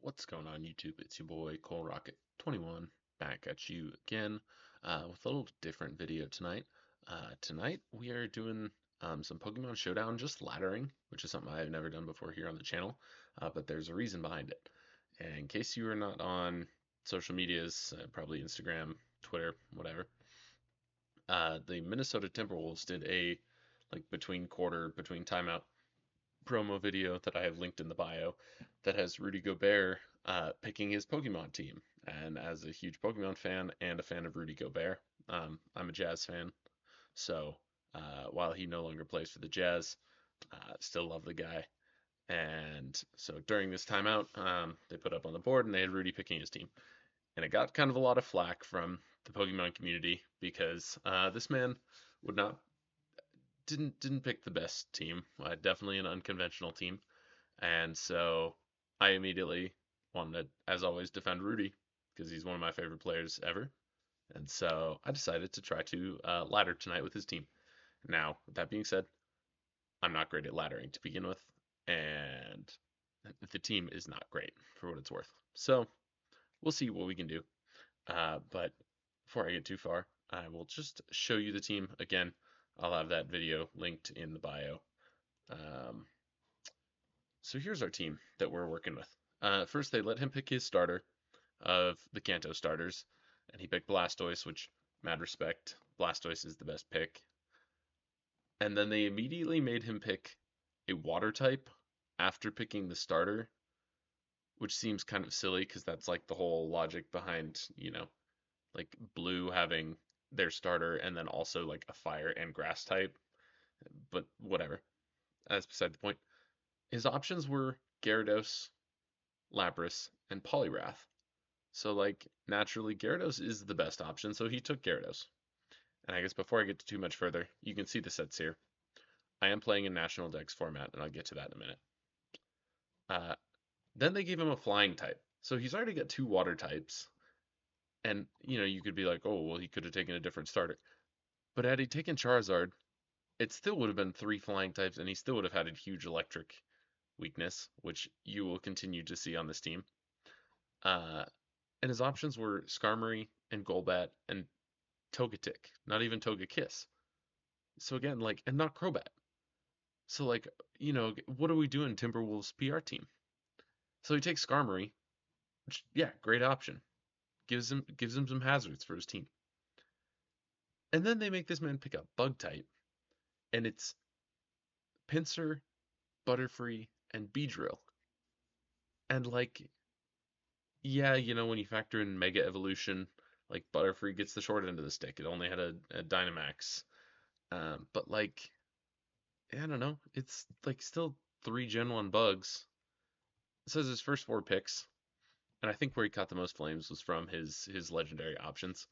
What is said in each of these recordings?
What's going on YouTube? It's your boy Cole Rocket 21 back at you again with a little different video tonight. Tonight we are doing some Pokemon Showdown, just laddering, which is something I've never done before here on the channel, but there's a reason behind it. And in case you are not on social medias, probably Instagram, Twitter, whatever, the Minnesota Timberwolves did a between timeout promo video that I have linked in the bio that has Rudy Gobert picking his Pokemon team. And as a huge Pokemon fan and a fan of Rudy Gobert, I'm a Jazz fan. So while he no longer plays for the Jazz, still love the guy. And so during this timeout, they put up on the board and they had Rudy picking his team. And it got kind of a lot of flack from the Pokemon community because this man would not didn't pick the best team. Definitely an unconventional team. And so I immediately wanted to, as always, defend Rudy because he's one of my favorite players ever. And so I decided to try to ladder tonight with his team. Now, with that being said, I'm not great at laddering to begin with, and the team is not great for what it's worth. So we'll see what we can do. But before I get too far, I will just show you the team again. I'll have that video linked in the bio. Um, So here's our team that we're working with. First, they let him pick his starter of the Kanto starters, and he picked Blastoise, which, mad respect, Blastoise is the best pick. And then they immediately made him pick a water type after picking the starter, which seems kind of silly because that's like the whole logic behind, like blue having their starter and then also like a fire and grass type. But whatever, that's beside the point. His options were Gyarados, Lapras, and Poliwrath. So, like, naturally, Gyarados is the best option, so he took Gyarados. And I guess before I get too much further, you can see the sets here. I am playing in National Dex format, and I'll get to that in a minute. Uh, then they gave him a flying type. So he's already got two water types. And, you could be like, oh, well, he could have taken a different starter. But had he taken Charizard, it still would have been three flying types, and he still would have had a huge electric weakness, which you will continue to see on this team. Uh, and his options were Skarmory and Golbat and Togetic, not even Togekiss. So again, like, and not Crobat. So like, what are we doing, Timberwolves PR team? So he takes Skarmory, which yeah, great option. Gives him some hazards for his team. And then they make this man pick up Bug type, and it's Pinsir, Butterfree, and Beedrill. And like, yeah, when you factor in Mega Evolution, like Butterfree gets the short end of the stick. It only had a Dynamax. But like, I don't know. It's like still three Gen 1 bugs. It says his first four picks, and I think where he caught the most flames was from his legendary options,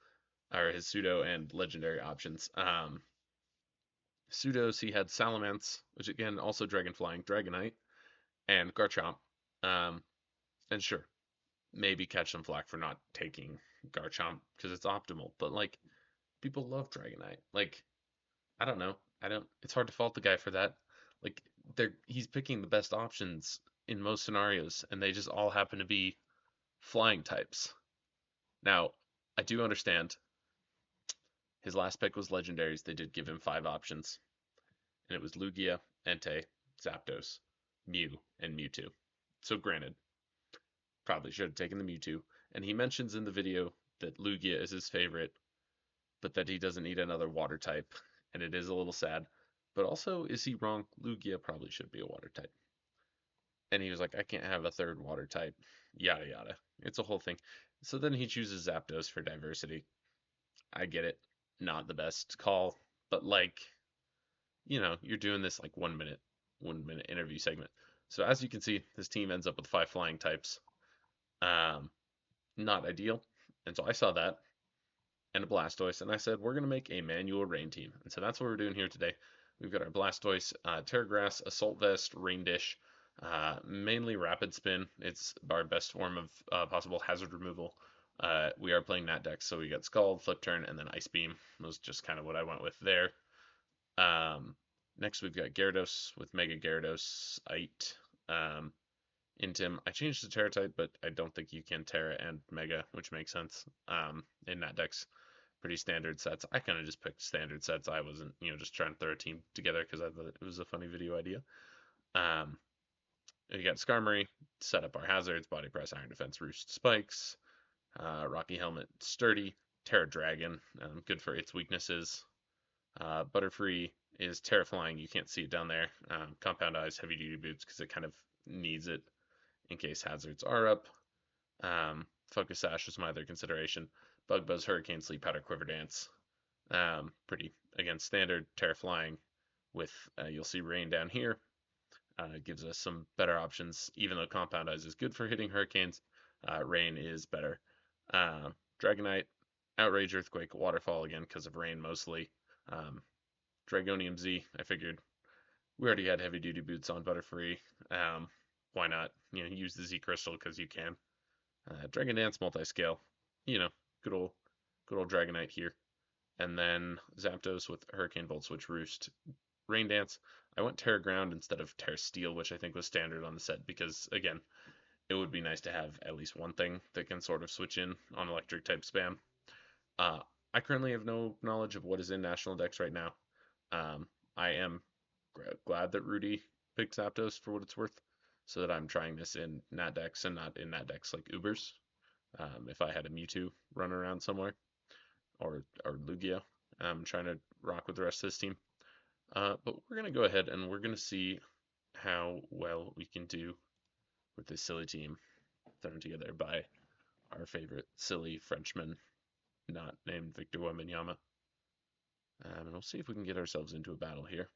or his pseudo and legendary options. Pseudos, he had Salamence, which again, also Dragon Flying, Dragonite, and Garchomp. Um, and sure, maybe catch some flack for not taking Garchomp because it's optimal, but like, people love Dragonite. Like, I don't know. I don't. It's hard to fault the guy for that. Like he's picking the best options in most scenarios, and they just all happen to be flying types. Now, I do understand his last pick was legendaries. They did give him five options, and it was Lugia, Entei, Zapdos, Mew, and Mewtwo. So granted, probably should have taken the Mewtwo. And he mentions in the video that Lugia is his favorite, but that he doesn't need another water type, and it is a little sad. But also, is he wrong? Lugia probably should be a water type. And he was like, I can't have a third water type. Yada yada. It's a whole thing. So then he chooses Zapdos for diversity. I get it. Not the best call, but like, you're doing this like 1 minute interview segment. So as you can see, this team ends up with five flying types. Um, Not ideal. And so I saw that and a Blastoise, and I said, we're going to make a manual rain team. And so that's what we're doing here today. We've got our Blastoise, Terra Grass, Assault Vest, Rain Dish, mainly Rapid Spin. It's our best form of possible hazard removal. We are playing Nat Dex, so we got Scald, Flip Turn, and then Ice Beam. That was just kind of what I went with there. Next, we've got Gyarados with Mega Gyarados, Ite, into him. I changed the Terra type, but I don't think you can Terra and Mega, which makes sense. In that deck's pretty standard sets. I kind of just picked standard sets. I wasn't, just trying to throw a team together because I thought it was a funny video idea. Um, we got Skarmory, set up our hazards, Body Press, Iron Defense, Roost, Spikes, Rocky Helmet, Sturdy, Terra Dragon, good for its weaknesses. Butterfree is Terraflying, you can't see it down there. Compound Eyes, Heavy Duty Boots, because it kind of needs it in case hazards are up. Focus Sash was my other consideration. Bug Buzz, Hurricane, Sleep Powder, Quiver Dance. Pretty, again, standard Terraflying with, you'll see Rain down here. Gives us some better options. Even though Compound Eyes is good for hitting Hurricanes, Rain is better. Dragonite, Outrage, Earthquake, Waterfall again because of Rain mostly. Dragonium Z, I figured we already had Heavy Duty Boots on Butterfree. Why not? Use the Z Crystal because you can. Dragon Dance, Multi-Scale. Good old Dragonite here. And then Zapdos with Hurricane Volt Switch Roost. Rain Dance. I went Terra Ground instead of Terra Steel, which I think was standard on the set because, again, it would be nice to have at least one thing that can sort of switch in on electric type spam. I currently have no knowledge of what is in National Dex right now. I am glad that Rudy picked Zapdos for what it's worth, so that I'm trying this in Nat Dex and not in Nat Dex like Ubers. If I had a Mewtwo run around somewhere, or Lugia, I'm trying to rock with the rest of this team. But we're going to go ahead and we're going to see how well we can do with this silly team thrown together by our favorite silly Frenchman, not named Victor Wembanyama. And we'll see if we can get ourselves into a battle here.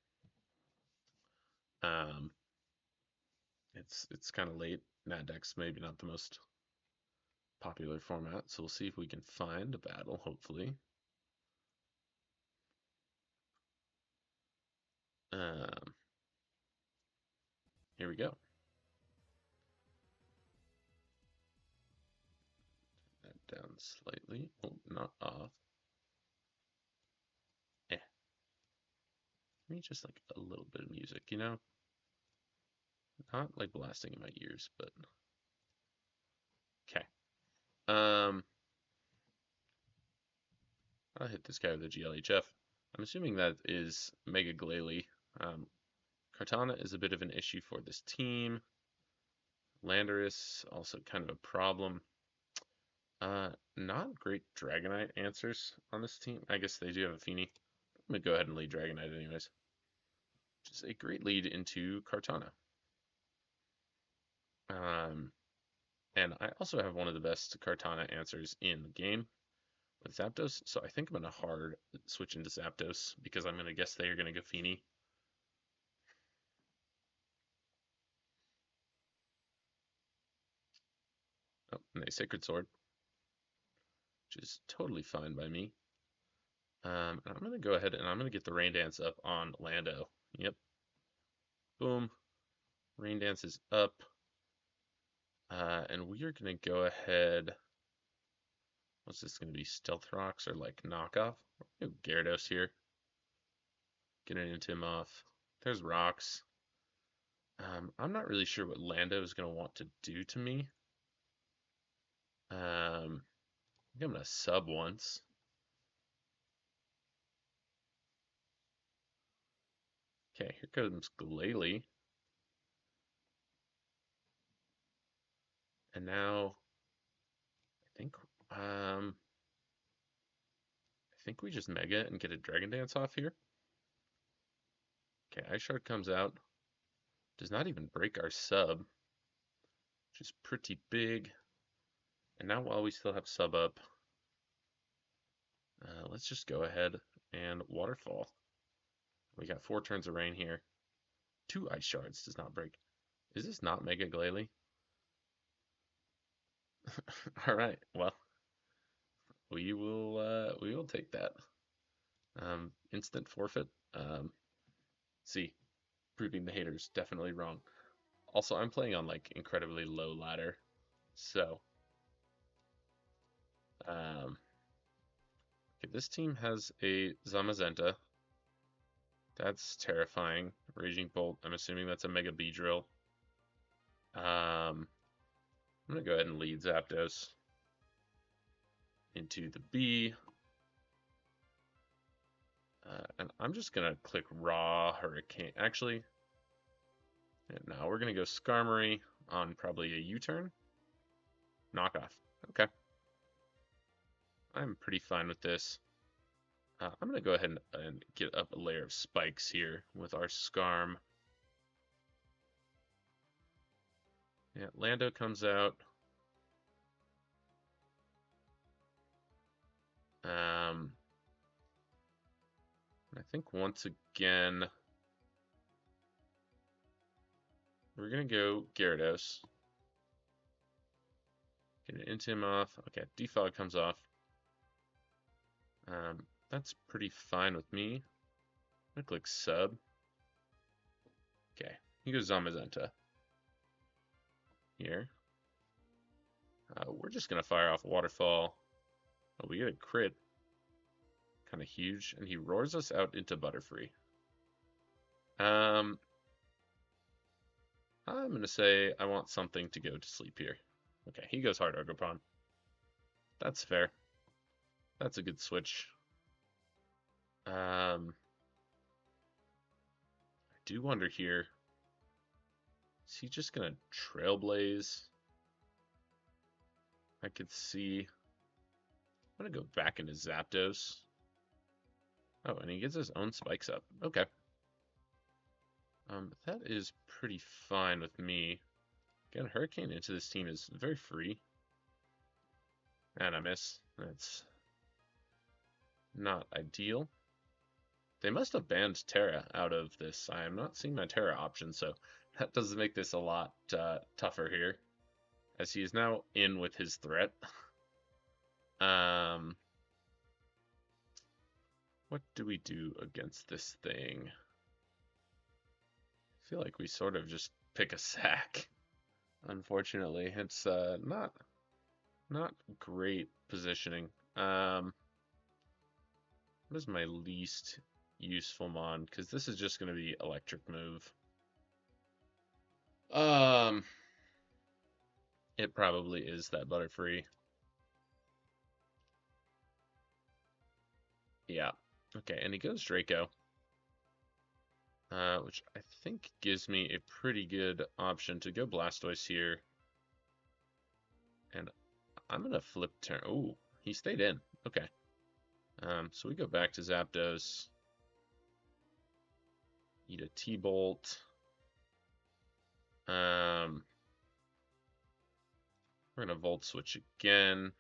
It's kind of late. Nat Dex maybe not the most popular format, so we'll see if we can find a battle, hopefully. Here we go. That down slightly. Oh, not off. Maybe just like a little bit of music, Not like blasting in my ears, but okay. I'll hit this guy with a GLHF. I'm assuming that is Mega Glalie. Kartana is a bit of an issue for this team. Landorus, also kind of a problem. Not great Dragonite answers on this team. I guess they do have a Feeny. I'm going to go ahead and lead Dragonite anyways. Which is a great lead into Kartana. And I also have one of the best Kartana answers in the game with Zapdos, so I think I'm going to hard switch into Zapdos because I'm going to guess they are going to go Feeny. Oh, and they Sacred Sword, which is totally fine by me. And I'm going to go ahead and I'm going to get the Rain Dance up on Lando. Yep. Boom. Rain Dance is up. And we are going to go ahead. What's this going to be? Stealth Rocks or like knockoff? Gyarados here. Getting into him off. There's Rocks. I'm not really sure what Lando is going to want to do to me. I think I'm going to sub once. Okay, here comes Glalie. And now I think we just Mega and get a Dragon Dance off here. Okay, Ice Shard comes out. Does not even break our sub, which is pretty big. And now while we still have sub up, let's just go ahead and Waterfall. We got 4 turns of rain here. 2 Ice Shards does not break. Is this not Mega Glalie? All right, well, we will take that. Instant forfeit. See, proving the haters definitely wrong. Also, I'm playing on like incredibly low ladder, so okay, this team has a Zamazenta. That's terrifying. Raging Bolt. I'm assuming that's a Mega Beedrill. I'm going to go ahead and lead Zapdos into the B. And I'm just going to click Raw Hurricane. Actually, now we're going to go Skarmory on probably a U-turn. Knockoff. Okay. I'm pretty fine with this. I'm going to go ahead and get up a layer of spikes here with our Skarm. Yeah, Lando comes out. I think once again, we're going to go Gyarados. Get an Intim off. Okay, Defog comes off. That's pretty fine with me. I'm going to click Sub. Okay, he goes Zamazenta. Here. We're just going to fire off Waterfall. Oh, we get a crit. Kind of huge. And he roars us out into Butterfree. I'm going to say I want something to go to sleep here. Okay, he goes hard Ogerpon. That's fair. That's a good switch. I do wonder here. Is he just going to Trailblaze? I could see. I'm going to go back into Zapdos. Oh, and he gets his own spikes up. Okay. That is pretty fine with me. Again, Hurricane into this team is very free. And I miss. That's not ideal. They must have banned Terra out of this. I am not seeing my Terra option, so that does make this a lot tougher here. As he is now in with his threat. What do we do against this thing? I feel like we sort of just pick a sack. Unfortunately, it's not great positioning. What is my least useful mon? Because this is just going to be electric move. It probably is that Butterfree. Yeah. Okay, and he goes Draco. Which I think gives me a pretty good option to go Blastoise here. And I'm going to flip turn. Oh, he stayed in. Okay. So we go back to Zapdos. Eat a T-Bolt. We're going to Volt Switch again.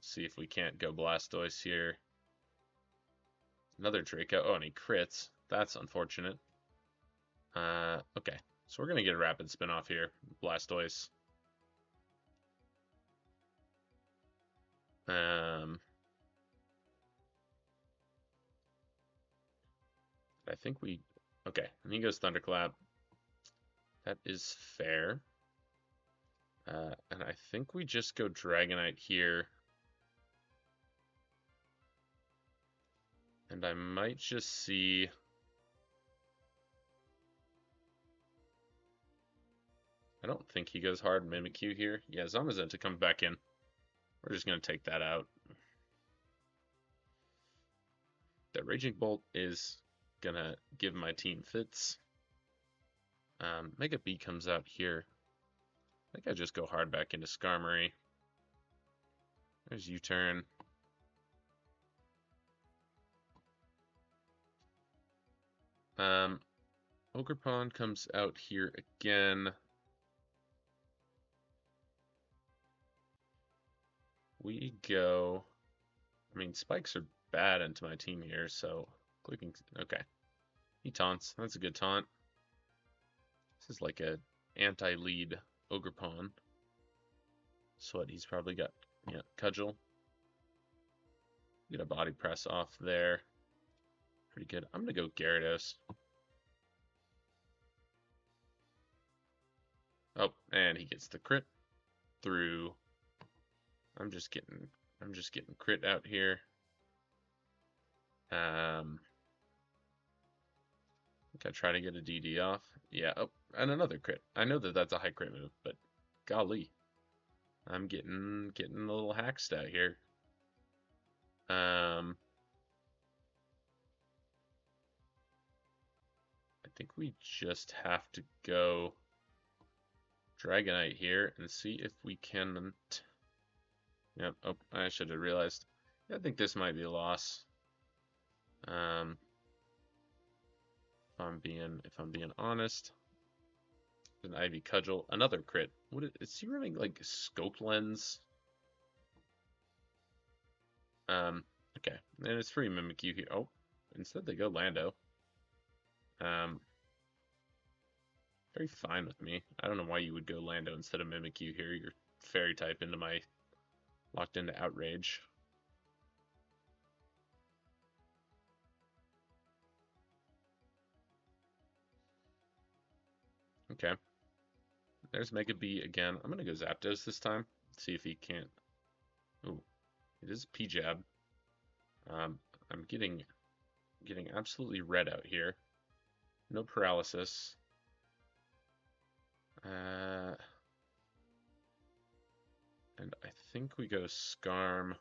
See if we can't go Blastoise here. Another Draco. Oh, and he crits. That's unfortunate. Okay. So we're going to get a Rapid Spin-Off here. Blastoise. I think we... Okay, and he goes Thunderclap. That is fair. And I think we just go Dragonite here. And I might just see... I don't think he goes hard Mimikyu here. Yeah, Zamazenta comes back in. We're just going to take that out. The Raging Bolt is going to give my team fits. Mega B comes out here. I think I just go hard back into Skarmory. There's U-turn. Ogerpon comes out here again. We go... I mean, spikes are bad into my team here, so clicking... Okay. He taunts. That's a good taunt. This is like a anti-lead Ogerpon. So what, he's probably got, yeah, Cudgel. Get a body press off there. Pretty good. I'm going to go Gyarados. Oh, and he gets the crit through. I'm just getting crit out here. I think I try to get a DD off. Yeah, oh, And another crit. I know that that's a high crit move, but golly, I'm getting a little hacked out here. I think we just have to go Dragonite here and see if we can. Yep. Oh, I should have realized. I think this might be a loss. Um, if I'm being honest, an Ivy Cudgel, another crit. Is he running like Scope Lens? Okay, and it's free Mimikyu here. Oh, instead they go Lando. Um, very fine with me. I don't know why you would go Lando instead of Mimikyu here. You're Fairy type into my locked into Outrage. Okay, there's Mega B again. I'm gonna go Zapdos this time. See if he can't. Ooh, it is P-Jab. I'm getting absolutely red out here. No paralysis. And I think we go Scarm.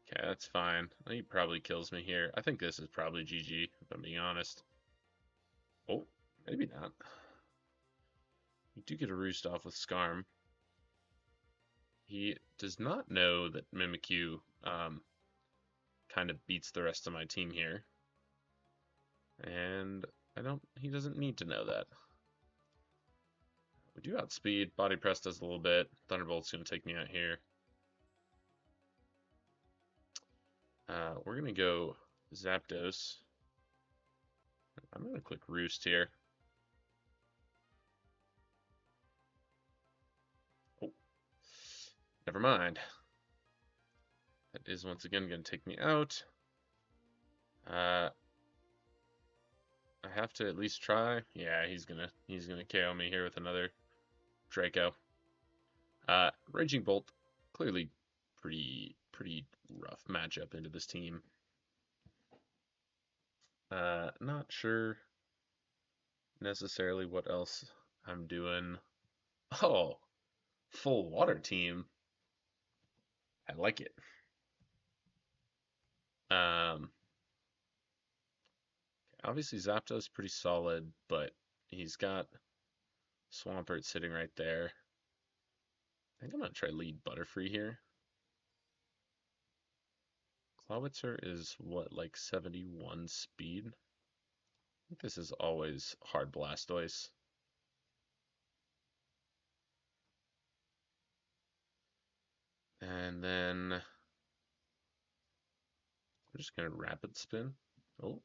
Okay, that's fine. He probably kills me here. I think this is probably GG, if I'm being honest. Oh, maybe not. We do get a roost off with Scarm. He does not know that Mimikyu kind of beats the rest of my team here. And he doesn't need to know that. We do outspeed. Body Press does a little bit. Thunderbolt's going to take me out here. We're going to go Zapdos. I'm going to click Roost here. Oh, never mind. That is once again going to take me out. I have to at least try. Yeah, he's gonna KO me here with another Draco. Raging Bolt, clearly pretty rough matchup into this team. Not sure necessarily what else I'm doing. Oh, full water team. I like it. Obviously Zapdos pretty solid, but he's got Swampert sitting right there. I think I'm gonna try lead Butterfree here. Clawitzer is what, like 71 speed? I think this is always hard Blastoise. And then I'm just gonna rapid spin. Oh,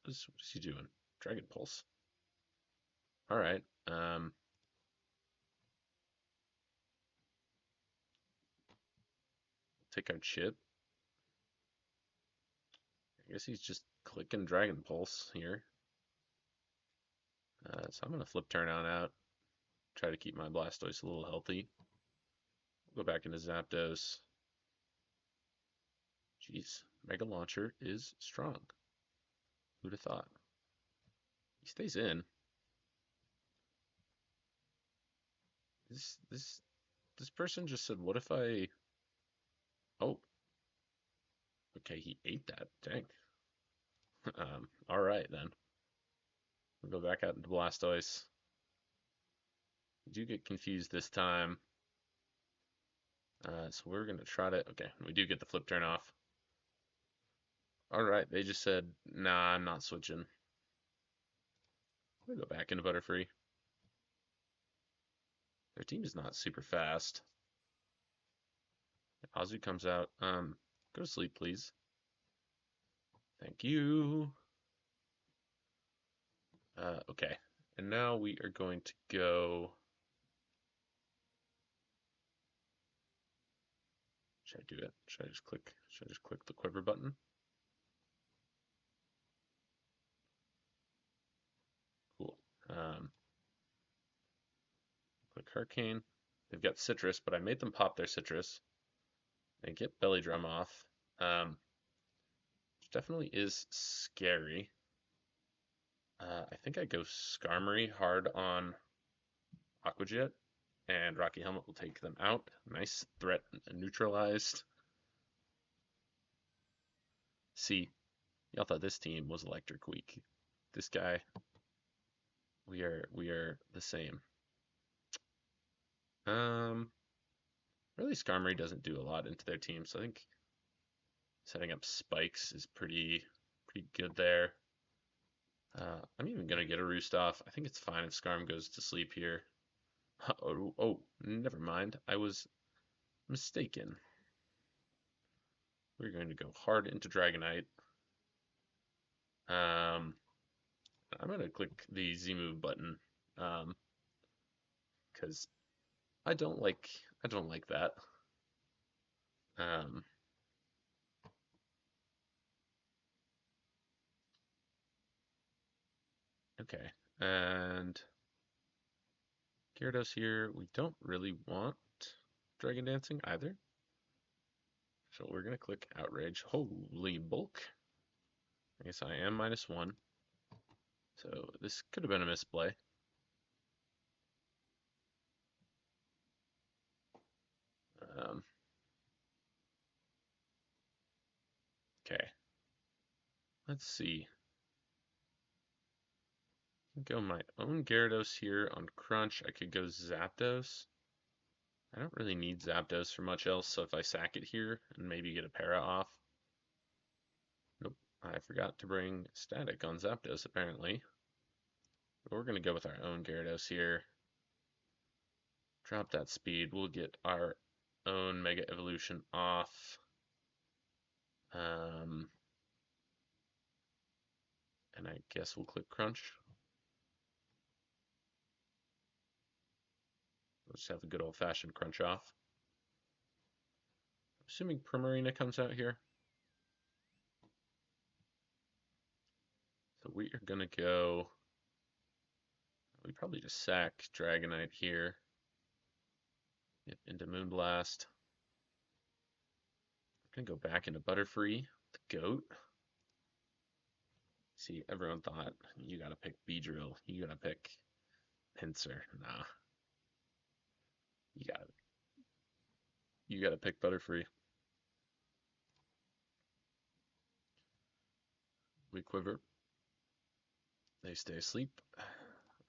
what is he doing? Dragon Pulse. Alright. Take our chip. I guess he's just clicking Dragon Pulse here. So I'm gonna flip turn on out. Try to keep my Blastoise a little healthy. Go back into Zapdos. Jeez, Mega Launcher is strong. Who'd have thought? He stays in. This person just said, "What if I?" Oh, okay, he ate that. Dang. All right then. We'll go back out into Blastoise. We do get confused this time. So we're gonna try to. Okay, we do get the flip turn off. All right, they just said, "Nah, I'm not switching." We'll go back into Butterfree. Their team is not super fast. Azu comes out. Go to sleep, please. Thank you. Okay. And now we are going to go. Should I do it? Should I just click the quiver button? Cool. Click Hurricane. They've got Citrus, but I made them pop their Citrus. And get Belly Drum off. Which definitely is scary. I think I go Skarmory hard on Aqua Jet, and Rocky Helmet will take them out. Nice threat neutralized. See, y'all thought this team was electric weak. This guy, we are the same. Um, really, Skarmory doesn't do a lot into their team, so I think setting up spikes is pretty good there. I'm even gonna get a roost off. I think it's fine if Skarm goes to sleep here. Oh, never mind. I was mistaken. We're going to go hard into Dragonite. Um, I'm gonna click the Z move button, because I don't like that. Um, okay, and Gyarados here. We don't really want Dragon Dancing either, so we're gonna click Outrage. Holy bulk! I guess I am -1, so this could have been a misplay. Um, okay, let's see. Go my own Gyarados here on Crunch. I could go Zapdos. I don't really need Zapdos for much else, so if I sack it here and maybe get a para off. Nope, I forgot to bring Static on Zapdos apparently. But we're going to go with our own Gyarados here. Drop that speed. We'll get our own Mega Evolution off. And I guess we'll click Crunch. Let's have a good old-fashioned Crunch off. Assuming Primarina comes out here. So we are going to go... We probably just sack Dragonite here. Get into Moonblast. I'm going to go back into Butterfree, the GOAT. See, everyone thought you gotta pick Beedrill, you gotta pick Pinsir. Nah, you gotta pick Butterfree. We quiver. They stay asleep. I'm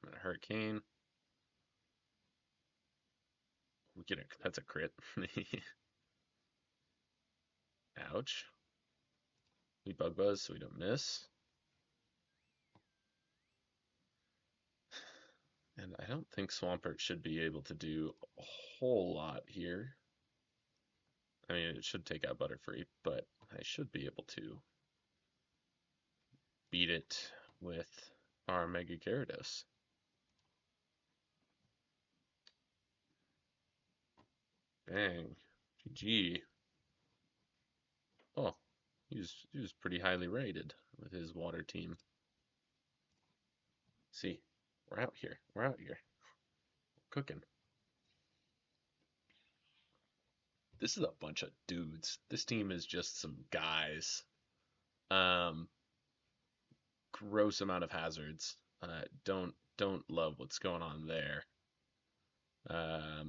gonna Hurricane. We get that's a crit. Ouch. We Bug Buzz so we don't miss. And I don't think Swampert should be able to do a whole lot here. I mean, it should take out Butterfree, but I should be able to beat it with our Mega Gyarados. Bang. GG. Oh, he was pretty highly rated with his water team. See, we're out here. We're out here. Cooking. This is a bunch of dudes. This team is just some guys. Um, Gross amount of hazards. Don't love what's going on there. I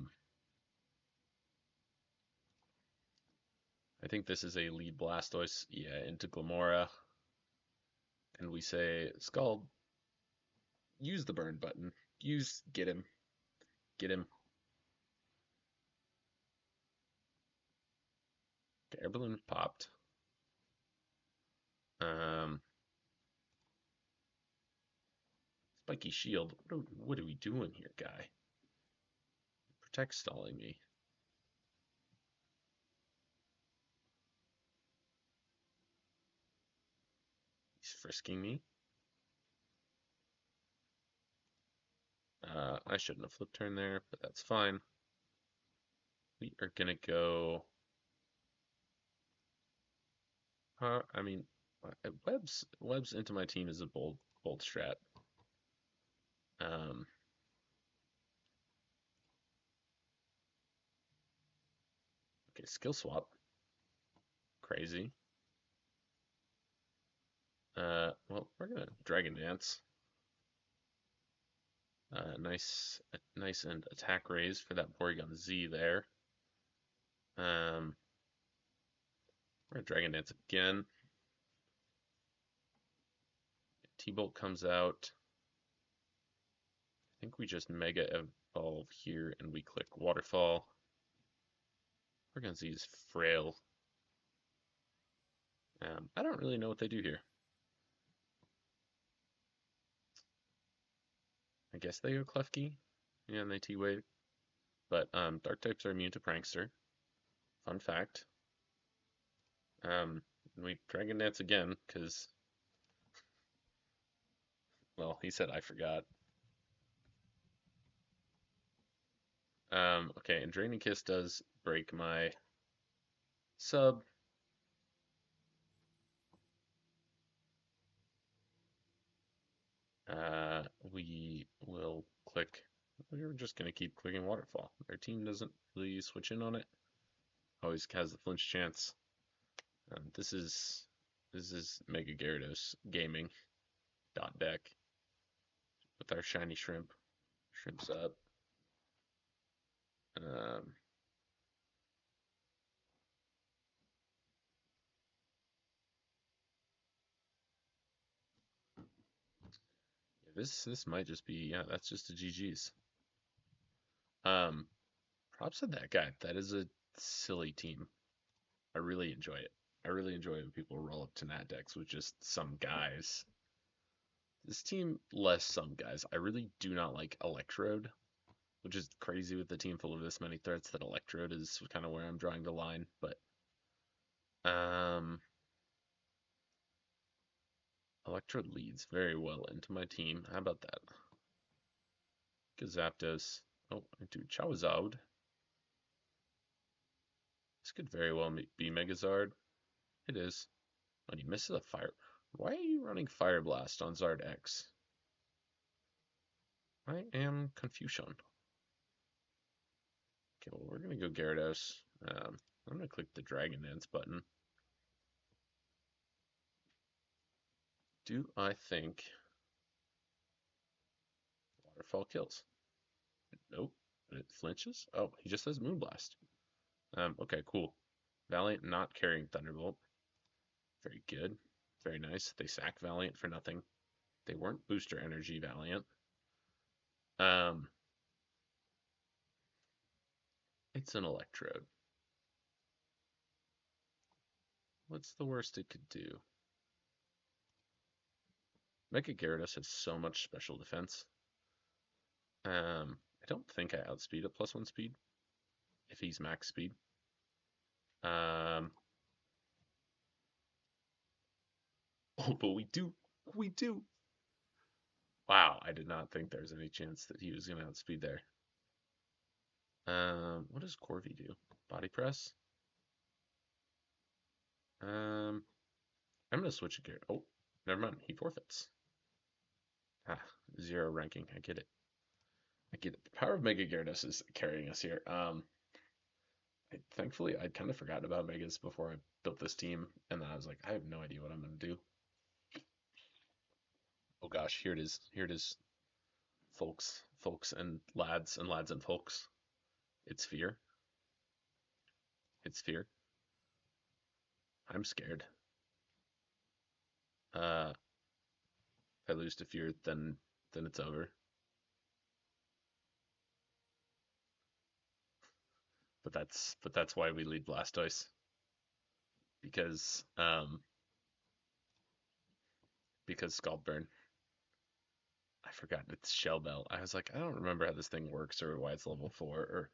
think this is a lead Blastoise. Yeah, into Glamora. And we say, Scald, use the burn button. Get him. Get him. Okay, air balloon popped. Spiky shield. What are we doing here, guy? Protect stalling me. He's frisking me. I shouldn't have flipped turn there, but that's fine. We are gonna go. I mean, webs into my team is a bold strat. Okay, skill swap. Crazy. Well, we're gonna Dragon Dance. Nice and attack raise for that Porygon Z there. We're gonna Dragon Dance again. T-Bolt comes out. I think we just Mega Evolve here and we click Waterfall. Porygon Z is frail. I don't really know what they do here. I guess they go Klefki. Yeah, and they T-Wave. But Dark types are immune to Prankster. Fun fact. We Dragon Dance again, because, well, he said I forgot. Okay, and Draining Kiss does break my sub. We will click. We're just gonna keep clicking Waterfall. Our team doesn't really switch in on it. Always has the flinch chance. This is Mega Gyarados gaming dot deck with our shiny shrimp. Shrimps up. Um, this might just be, yeah, that's just a GG's. Um, Props to that guy. That is a silly team. I really enjoy it. I really enjoy when people roll up to Nat decks with just some guys. This team, less some guys. I really do not like Electrode, which is crazy with the team full of this many threats that Electrode is kind of where I'm drawing the line. But um, Electrode leads very well into my team. How about that? Zapdos. Oh, into Charizard. This could very well be Megazard. It is. When he misses a fire. Why are you running Fire Blast on Zard X? I am confusion. Okay, well, we're going to go Gyarados. I'm going to click the Dragon Dance button. Do I think Waterfall kills? Nope. It flinches? Oh, he just has Moonblast. Okay, cool. Valiant not carrying Thunderbolt. Very good. Very nice. They sack Valiant for nothing. They weren't Booster Energy Valiant. It's an Electrode. What's the worst it could do? Mega Gyarados has so much special defense. I don't think I outspeed at +1 speed if he's max speed. Oh, but we do. We do. Wow, I did not think there was any chance that he was going to outspeed there. What does Corvi do? Body press? I'm going to switch a gear. Oh, never mind. He forfeits. Ah, 0 ranking. I get it. I get it. The power of Mega Gyarados is carrying us here. Thankfully, I'd kind of forgotten about Megas before I built this team, and then I was like, I have no idea what I'm going to do. Oh gosh, here it is. Here it is. Folks and lads and lads and folks. It's fear. It's fear. I'm scared. If I lose to fear, then it's over. But that's why we lead Blastoise. Because Scald Burn. I forgot it's Shell Bell. I was like, I don't remember how this thing works or why it's level 4 or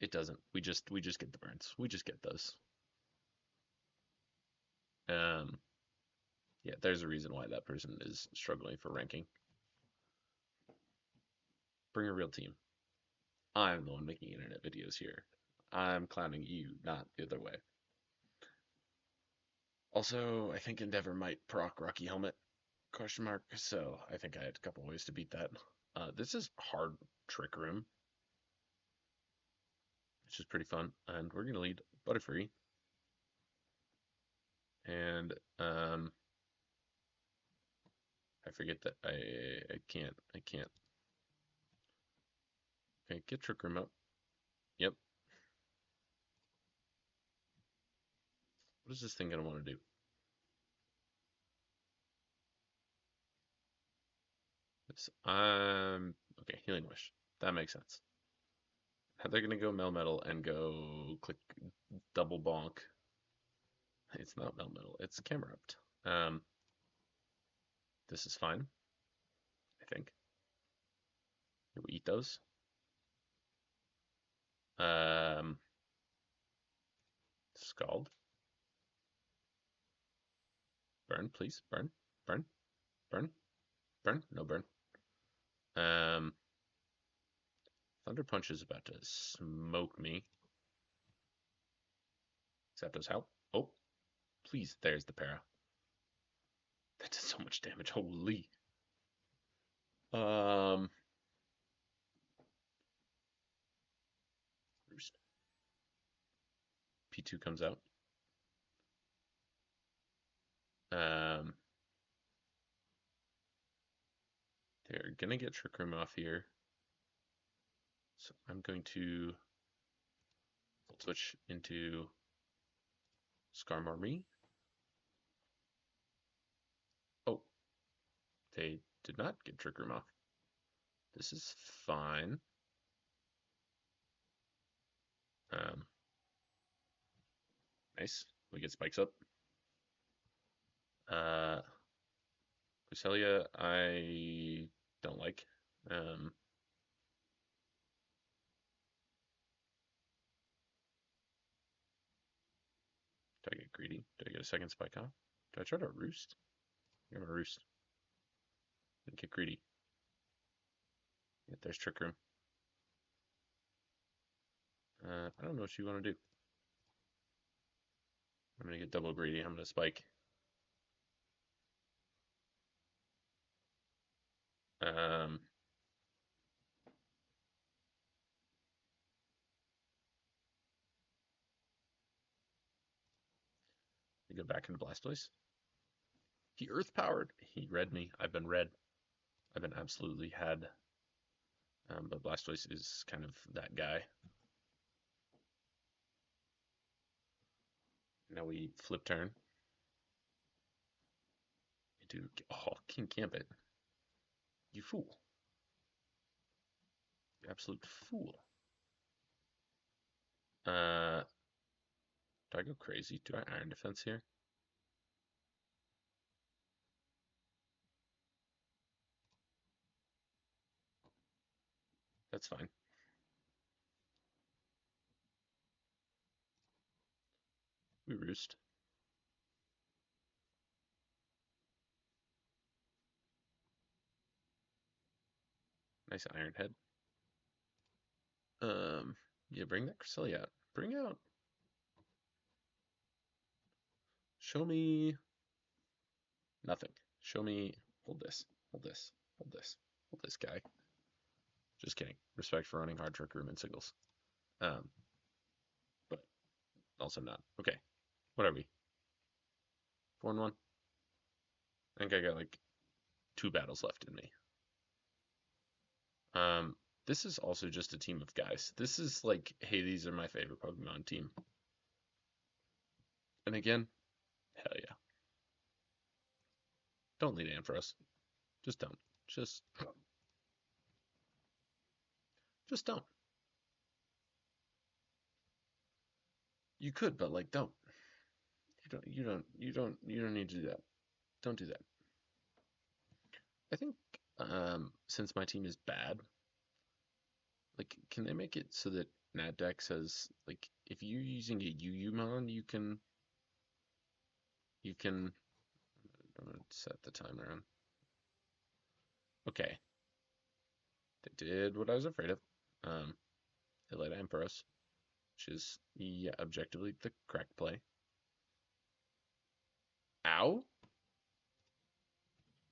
it doesn't. We just get the burns. We just get those. Yeah, there's a reason why that person is struggling for ranking. Bring a real team. I'm the one making internet videos here. I'm clowning you, not the other way. Also, I think Endeavor might proc Rocky Helmet, question mark, so I think I had a couple ways to beat that. This is hard Trick Room, which is pretty fun, and we're going to lead Butterfree. And I forget that I can't Okay, get Trick Room up. Yep. What is this thing gonna want to do? This, okay, Healing Wish. That makes sense. They're gonna go Melmetal and go click double bonk. It's not Melmetal, it's Camerupt. This is fine, I think. We eat those. Scald. Burn, please. Burn. Burn. Burn. Burn. No burn. Thunder Punch is about to smoke me. Zapdos help. Oh, please. There's the para. That does so much damage. Holy. Roost. P2 comes out. They're gonna get Trick Room off here. So I'm going to switch into Skarmory. Oh, they did not get Trick Room off. This is fine. Nice. We get spikes up. Cresselia, I don't like. Do I get greedy? Do I get a second spike off? Do I try to roost? I'm gonna roost. And get greedy. Yeah, there's Trick Room. I don't know what you want to do. I'm gonna get double greedy. I'm gonna spike. We go back into Blastoise. He Earth powered. He read me. I've been read. I've been absolutely had. But Blastoise is kind of that guy. Now we flip turn. Into King Gambit. You fool. You absolute fool. Do I go crazy? Do I Iron Defense here? That's fine. We roost. Nice Iron Head. Yeah, bring that Cresselia out. Bring out. Show me nothing. Show me. Hold this. Hold this. Hold this. Hold this guy. Just kidding. Respect for running hard Trick Room and Signals. But also not. Okay. What are we? 4-1. I think I got like 2 battles left in me. This is also just a team of guys. This is like, hey, these are my favorite Pokemon team. And again, hell yeah. Don't lead Ampharos. Just don't. Just don't. You could, but like don't. You don't need to do that. Don't do that. I think since my team is bad, like can they make it so that NatDeck says like if you're using a UU mon, you can I'm gonna set the timer on. Okay. They did what I was afraid of. They let Ampharos, which is yeah, objectively the correct play. Ow.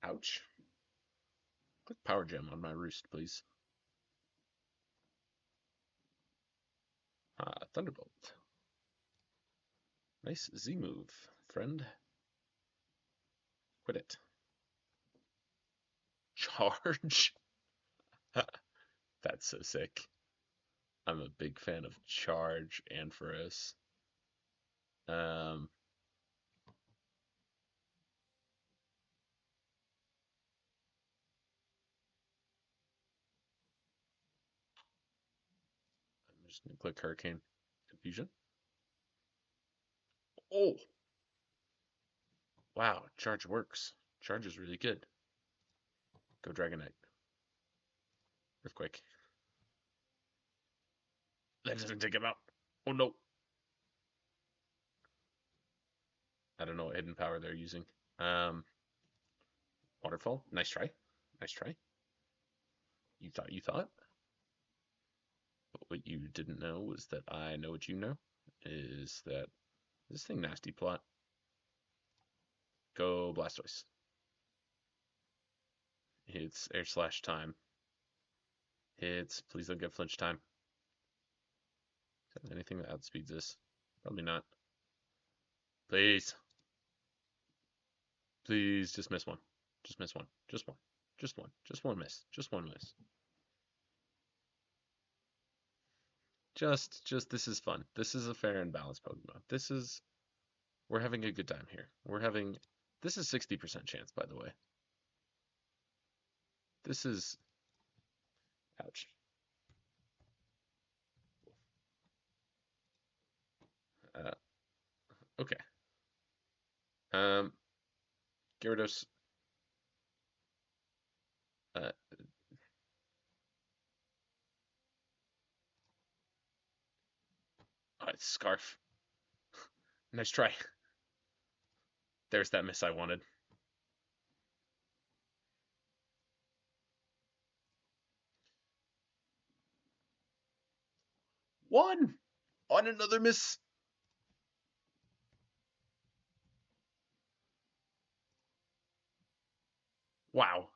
Ouch. Click Power Gem on my roost, please. Thunderbolt. Nice Z move, friend. Quit it. Charge. That's so sick. I'm a big fan of Charge and Ferris. Um, I'm just gonna click Hurricane Confusion. Oh, wow, Charge works. Charge is really good. Go Dragonite. Earthquake. That doesn't take him out. Oh no. I don't know what hidden power they're using. Um, Waterfall. Nice try. Nice try. You thought. But what you didn't know was that I know what you know. Is that this thing nasty plot? Go Blastoise. It's air slash time. Hits. Please don't get flinch time. Anything that outspeeds this? Probably not. Please. Please just miss one. Just miss one. Just one. Just one. Just one miss. Just one miss. Just this is fun. This is a fair and balanced Pokemon. We're having a good time here. This is 60% chance, by the way. This is, ouch. Uh, okay. Um, Gyarados, uh, Scarf. Nice try. There's that miss I wanted. One! On another miss! Wow.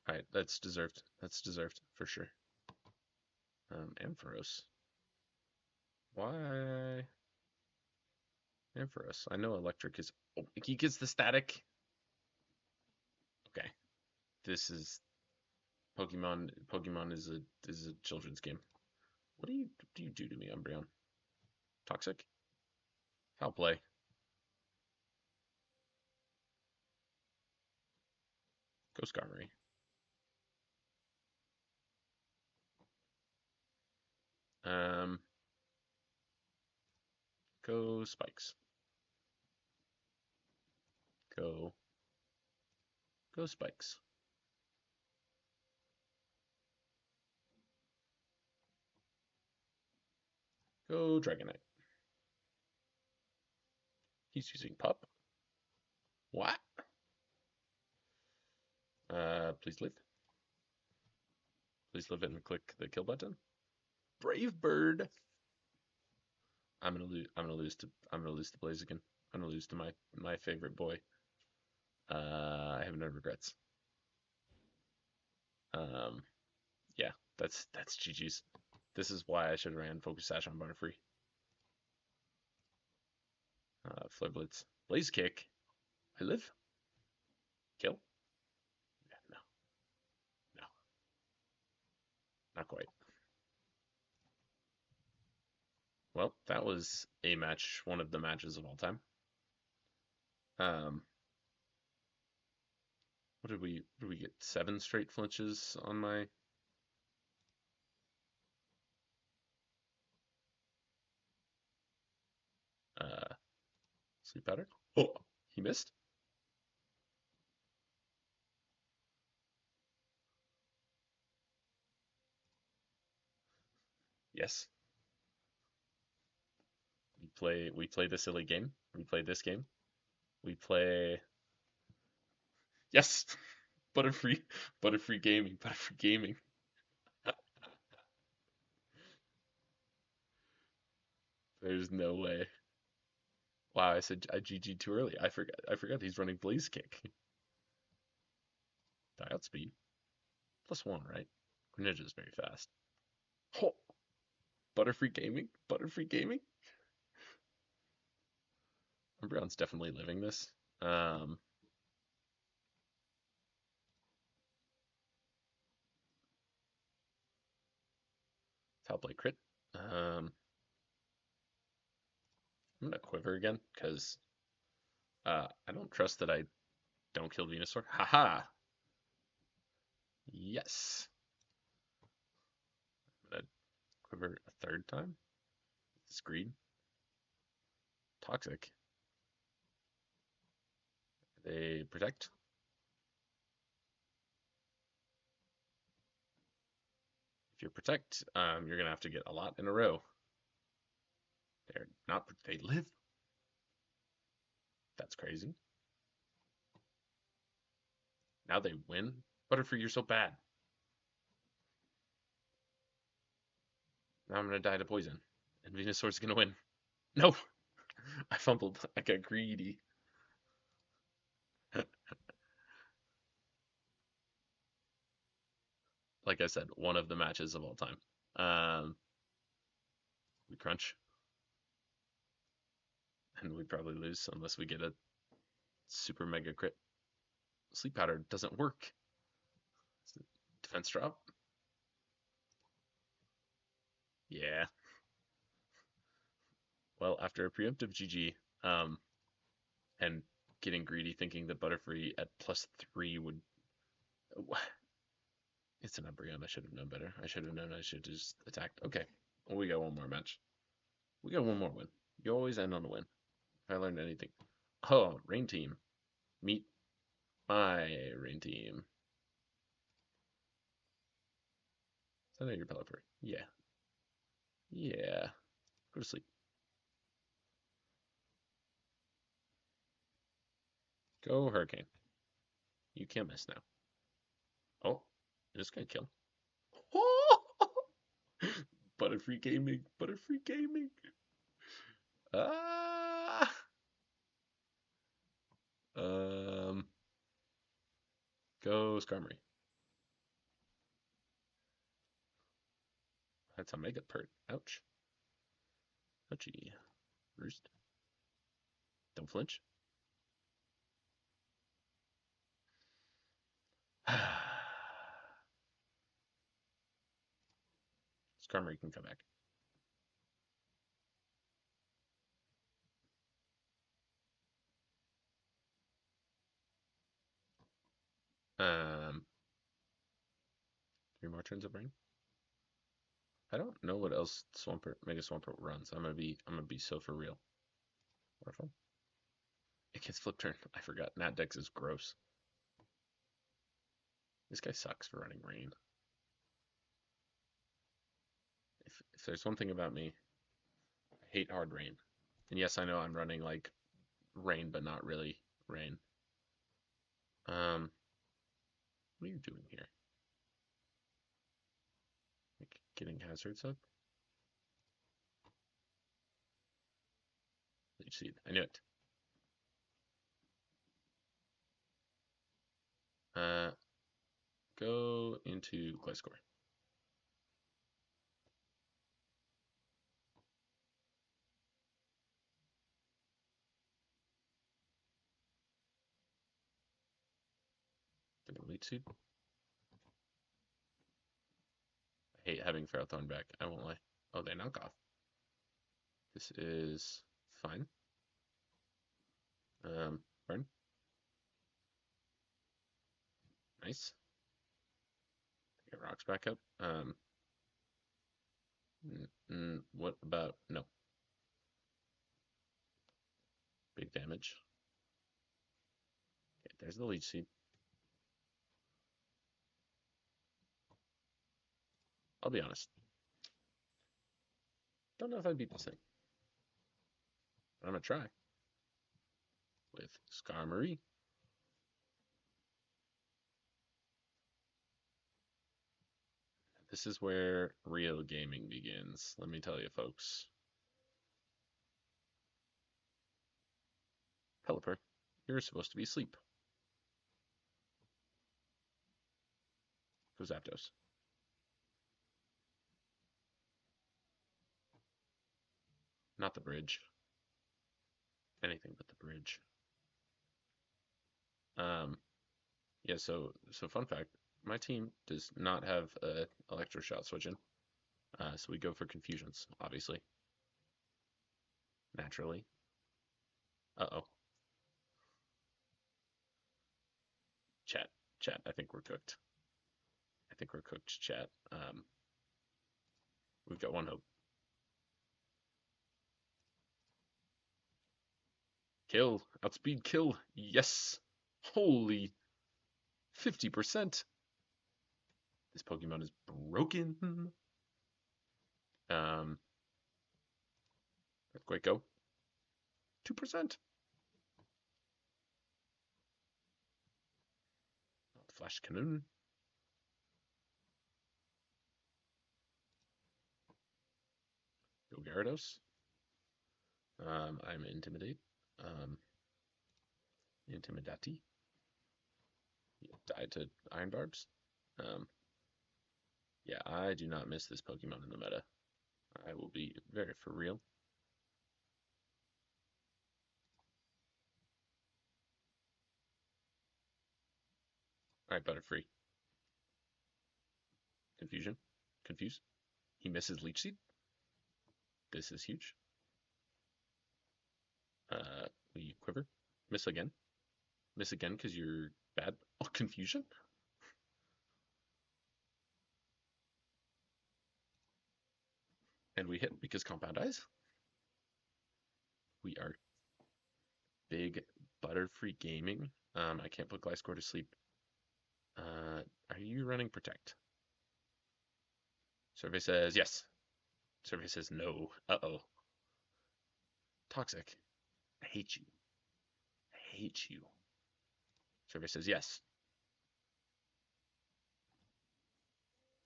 Alright, that's deserved. That's deserved, for sure. Ampharos. Why? Ampharos. I know electric is... Oh, he gets the static. Okay. This is... Pokemon is a children's game. What do you do to me, Umbreon? Toxic? Foul play. Go Skarmory. Um, go Spikes. Go. Go Spikes. Go Dragonite. He's using Pup. What? Please live. Please live it and click the kill button. Brave Bird. I'm gonna lose. I'm gonna lose to Blaziken. I'm gonna lose to my favorite boy. I have no regrets. Um, yeah, that's GG's. This is why I should have ran Focus Sash on Butterfree. Flare Blitz. Blaze Kick. I live. Kill. Yeah, no, no, not quite. Well, that was a match, one of the matches of all time. Um, what did we get? 7 straight flinches on my sleep pattern. Oh, he missed. Yes. We play the silly game. We play this game. We play yes. Butterfree Butterfree gaming. Butterfree gaming. There's no way. Wow, I said I GG too early. I forgot he's running Blaze Kick. Die outspeed. +1, right? Greninja is very fast. Oh, Butterfree gaming. Butterfree gaming. Umbreon's definitely living this. Foul play crit. I'm gonna quiver again because I don't trust that I don't kill Venusaur. Haha! Yes! I'm gonna quiver a third time. Screed. Toxic. They protect. If you protect, you're gonna have to get a lot in a row. They're not. They live. That's crazy. Now they win. Butterfree, you're so bad. Now I'm gonna die to poison, and Venusaur's gonna win. No, I fumbled. I got greedy. Like I said, one of the matches of all time. We crunch, and we probably lose unless we get a super mega crit. Sleep powder doesn't work. Defense drop. Yeah. Well, after a preemptive GG, and getting greedy, thinking that Butterfree at +3 would. It's an Umbreon. I should have known better. I should have known I should have just attacked. Okay. Well, we got one more match. We got one more win. You always end on a win. If I learned anything. Oh, Rain Team. Meet my Rain Team. Is that your Pelipper? Yeah. Yeah. Go to sleep. Go Hurricane. You can't miss now. Oh, this gonna kill. Butterfree Gaming. Butterfree Gaming. Ah. Um. Go Skarmory. That's a mega pert. Ouch. Ouchie. Roost. Don't flinch. Skarmory can come back. Um, 3 more turns of rain. I don't know what else Swampert, Mega Swampert runs. I'm gonna be so for real. Waterfall. It gets flip turn. I forgot. Nat Dex is gross. This guy sucks for running rain. If there's one thing about me, I hate hard rain. And yes, I know I'm running like rain, but not really rain. What are you doing here? Like getting hazards up? Leech Seed. I knew it. Go into Gliscor. Leech Seed. I hate having Ferrothorn back. I won't lie. Oh, they knock off. This is fine. Burn. Nice. Get rocks back up. What about no? Big damage. Okay, there's the Leech Seed. I'll be honest. Don't know if I'd beat this thing. But I'm gonna try. With Skarmory. This is where real gaming begins. Let me tell you, folks. Pelipper, you're supposed to be asleep. Go Zapdos. Not the bridge. Anything but the bridge. Yeah, so fun fact, my team does not have Electro Shot switching. So we go for confusions, obviously, naturally. Uh-oh. Chat, chat. I think we're cooked. I think we're cooked, chat. We've got one hope. Kill. Outspeed kill. Yes. Holy 50%. This Pokemon is broken. Earthquake go. 2%. Flash Cannon. Go Gyarados. I'm Intimidate. Um, Intimidati. Die to Iron Barbs. Um, yeah, I do not miss this Pokemon in the meta. I will be very for real. Alright, Butterfree. Confusion. Confuse. He misses Leech Seed. This is huge. We Quiver. Miss again. Miss again because you're bad. Oh, Confusion? And we hit because Compound Eyes. We are big Butterfree gaming. I can't put Gliscor to sleep. Are you running Protect? Survey says yes. Survey says no. Uh-oh. Toxic. I hate you. I hate you. Survey says yes.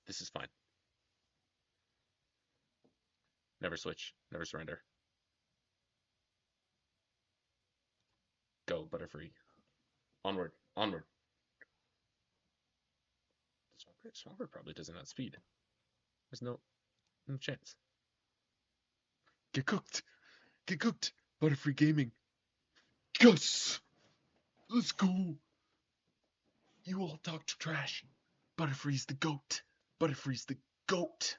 This is fine. Never switch. Never surrender. Go, Butterfree. Onward. Onward. Swampert probably doesn't have speed. There's no chance. Get cooked. Get cooked. Butterfree Gaming. Yes. Let's go. You all talked trash. Butterfree's the GOAT. Butterfree's the GOAT.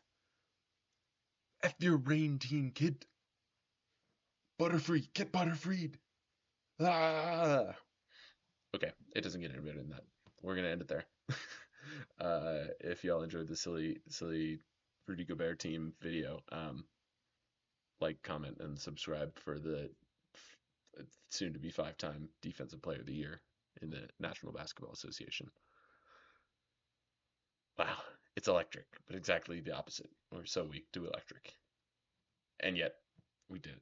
F your rain team, kid. Butterfree. Get Butterfreed. Ah. Okay, it doesn't get any better than that. We're gonna end it there. If y'all enjoyed the silly Rudy Gobert team video, like, comment, and subscribe for the soon to be 5-time Defensive Player of the Year in the National Basketball Association. Wow, it's electric, but exactly the opposite. We're so weak to electric, and yet we did it.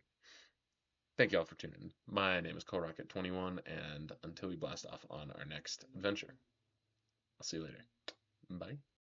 Thank you all for tuning in. My name is ColeRocket21, and until we blast off on our next adventure, I'll see you later. Bye.